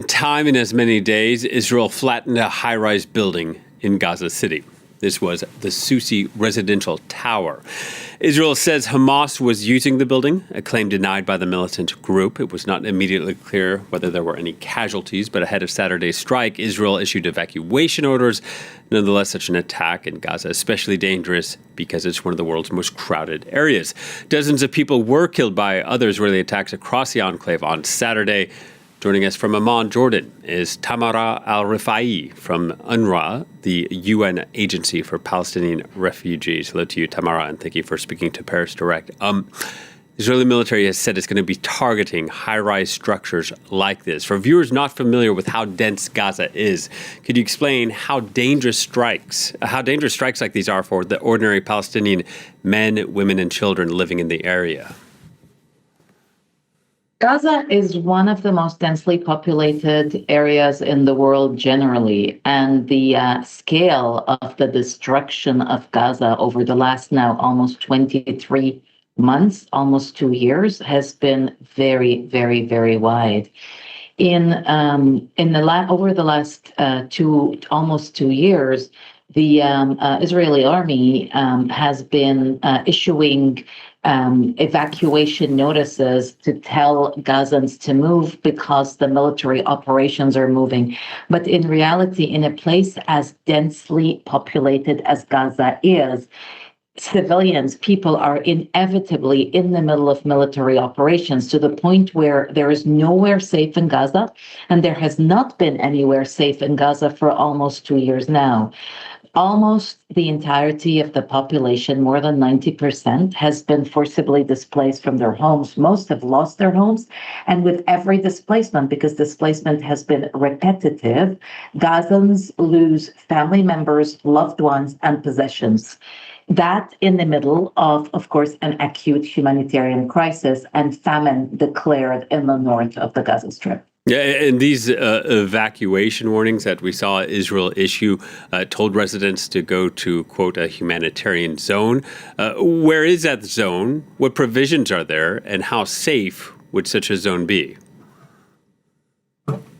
Time in as many days, Israel flattened a high-rise building in Gaza City. This was the Susi residential tower. Israel says Hamas was using the building, a claim denied by the militant group. It was not immediately clear whether there were any casualties, but ahead of Saturday's strike, Israel issued evacuation orders. Nonetheless, such an attack in Gaza is especially dangerous because it's one of the world's most crowded areas. Dozens of people were killed by other Israeli attacks across the enclave on Saturday. Joining us from Amman, Jordan, is Tamara Alrifai from UNRWA, the UN Agency for Palestinian Refugees. Hello to you, Tamara, and thank you for speaking to Paris Direct. The Israeli military has said it's going to be targeting high-rise structures like this. For viewers not familiar with how dense Gaza is, could you explain how dangerous strikes like these are for the ordinary Palestinian men, women, and children living in the area? Gaza is one of the most densely populated areas in the world generally, and the scale of the destruction of Gaza over the last now almost 23 months, almost 2 years, has been very, very, very wide. Over the last almost 2 years, the Israeli army has been issuing evacuation notices to tell Gazans to move because the military operations are moving. But in reality, in a place as densely populated as Gaza is, civilians, people are inevitably in the middle of military operations to the point where there is nowhere safe in Gaza, and there has not been anywhere safe in Gaza for almost 2 years now. Almost the entirety of the population, more than 90%, has been forcibly displaced from their homes. Most have lost their homes. And with every displacement, because displacement has been repetitive, Gazans lose family members, loved ones, and possessions. That in the middle of course, an acute humanitarian crisis and famine declared in the north of the Gaza Strip. Yeah, and these evacuation warnings that we saw Israel issue told residents to go to, quote, a humanitarian zone. Where is that zone? What provisions are there? And how safe would such a zone be?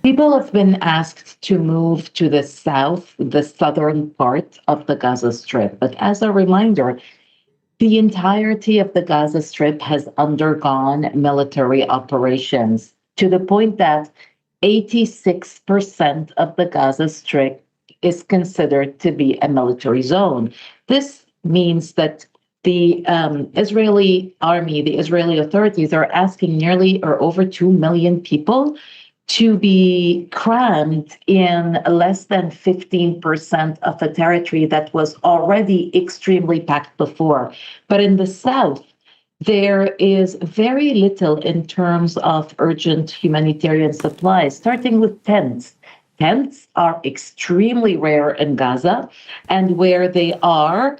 People have been asked to move to the south, the southern part of the Gaza Strip. But as a reminder, the entirety of the Gaza Strip has undergone military operations, to the point that 86% of the Gaza Strip is considered to be a military zone. This means that the Israeli army, the Israeli authorities are asking nearly or over 2 million people to be crammed in less than 15% of a territory that was already extremely packed before. But in the south, there is very little in terms of urgent humanitarian supplies, starting with tents. Tents are extremely rare in Gaza, and where they are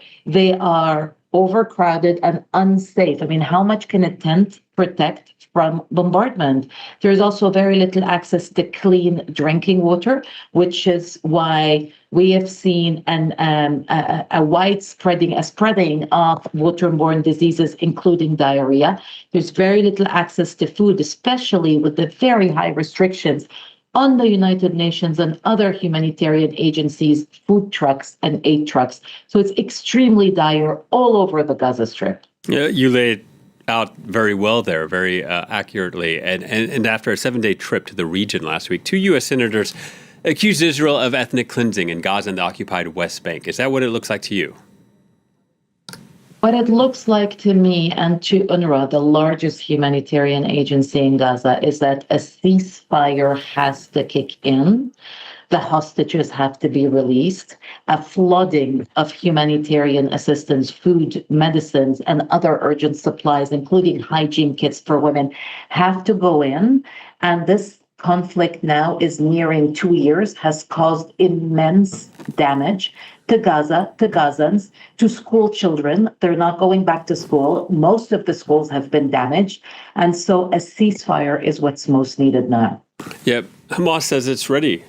overcrowded and unsafe. I mean, how much can a tent protect from bombardment? There's also very little access to clean drinking water, which is why we have seen a spreading of waterborne diseases, including diarrhea. There's very little access to food, especially with the very high restrictions on the United Nations and other humanitarian agencies, food trucks and aid trucks. So it's extremely dire all over the Gaza Strip. Yeah, you laid out very well there, very accurately. And after a 7-day trip to the region last week, 2 U.S. senators accused Israel of ethnic cleansing in Gaza and the occupied West Bank. Is that what it looks like to you? What it looks like to me and to UNRWA, the largest humanitarian agency in Gaza, is that a ceasefire has to kick in. The hostages have to be released. A flooding of humanitarian assistance, food, medicines, and other urgent supplies, including hygiene kits for women, have to go in. And this conflict now is nearing 2 years, has caused immense damage to Gaza, to Gazans, to school children. They're not going back to school. Most of the schools have been damaged. And so a ceasefire is what's most needed now. Yeah, Hamas says it's ready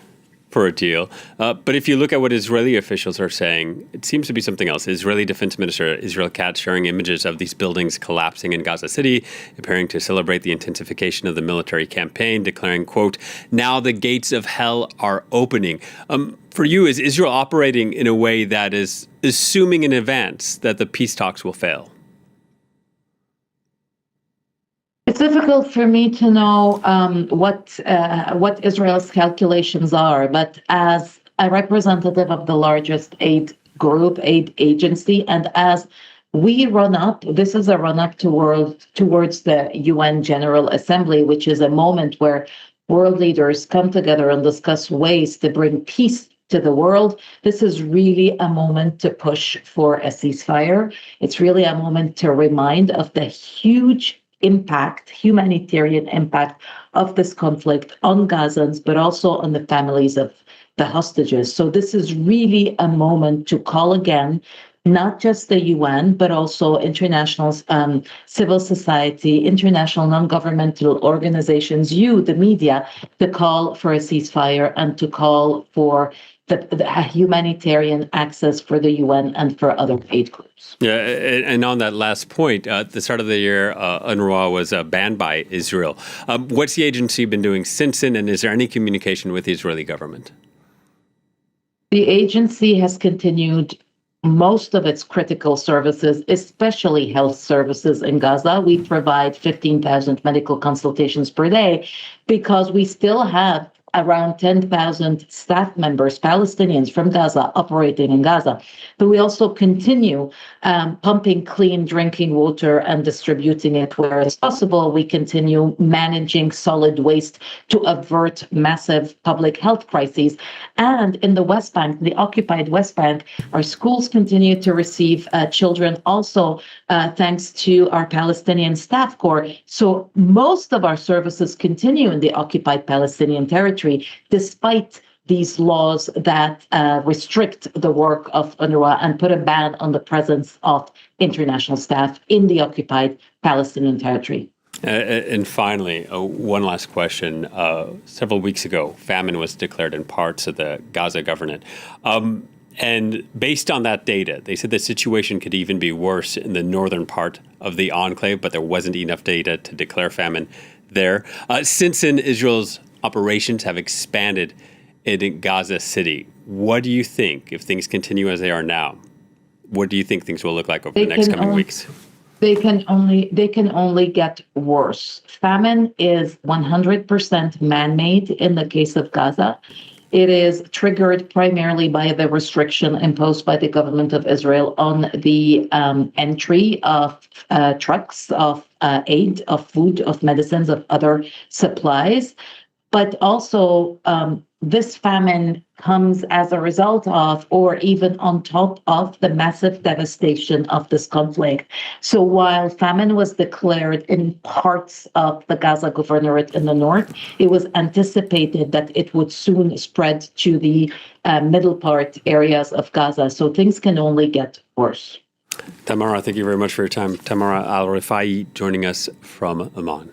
for a deal. But if you look at what Israeli officials are saying, it seems to be something else. Israeli Defense Minister Israel Katz sharing images of these buildings collapsing in Gaza City, appearing to celebrate the intensification of the military campaign, declaring, quote, "Now the gates of hell are opening." For you, is Israel operating in a way that is assuming in advance that the peace talks will fail? It's difficult for me to know what Israel's calculations are, but as a representative of the largest aid agency, and as we run up, this is a run up towards the UN General Assembly, which is a moment where world leaders come together and discuss ways to bring peace to the world. This is really a moment to push for a ceasefire. It's really a moment to remind of the huge humanitarian impact of this conflict on Gazans, but also on the families of the hostages. So this is really a moment to call again, not just the UN, but also international civil society, international non-governmental organizations, the media, to call for a ceasefire and to call for the humanitarian access for the UN and for other aid groups. Yeah, and on that last point, at the start of the year, UNRWA was banned by Israel. What's the agency been doing since then, and is there any communication with the Israeli government? The agency has continued most of its critical services, especially health services in Gaza. We provide 15,000 medical consultations per day because we still have around 10,000 staff members, Palestinians from Gaza, operating in Gaza. But we also continue pumping clean drinking water and distributing it where it's possible. We continue managing solid waste to avert massive public health crises. And in the West Bank, the occupied West Bank, our schools continue to receive children also thanks to our Palestinian Staff Corps. So most of our services continue in the occupied Palestinian territory, despite these laws that restrict the work of UNRWA and put a ban on the presence of international staff in the occupied Palestinian territory. And finally, one last question. Several weeks ago, famine was declared in parts of the Gaza government. And based on that data, they said the situation could even be worse in the northern part of the enclave, but there wasn't enough data to declare famine there. Since then, Israel's operations have expanded in Gaza City. What do you think, if things continue as they are now, what do you think things will look like over the next coming weeks? They can only get worse. Famine is 100% man-made in the case of Gaza. It is triggered primarily by the restriction imposed by the government of Israel on the entry of trucks of aid, of food, of medicines, of other supplies. But also, this famine comes as a result of, or even on top of, the massive devastation of this conflict. So while famine was declared in parts of the Gaza governorate in the north, it was anticipated that it would soon spread to the middle part areas of Gaza. So things can only get worse. Tamara, thank you very much for your time. Tamara Alrifai joining us from Amman.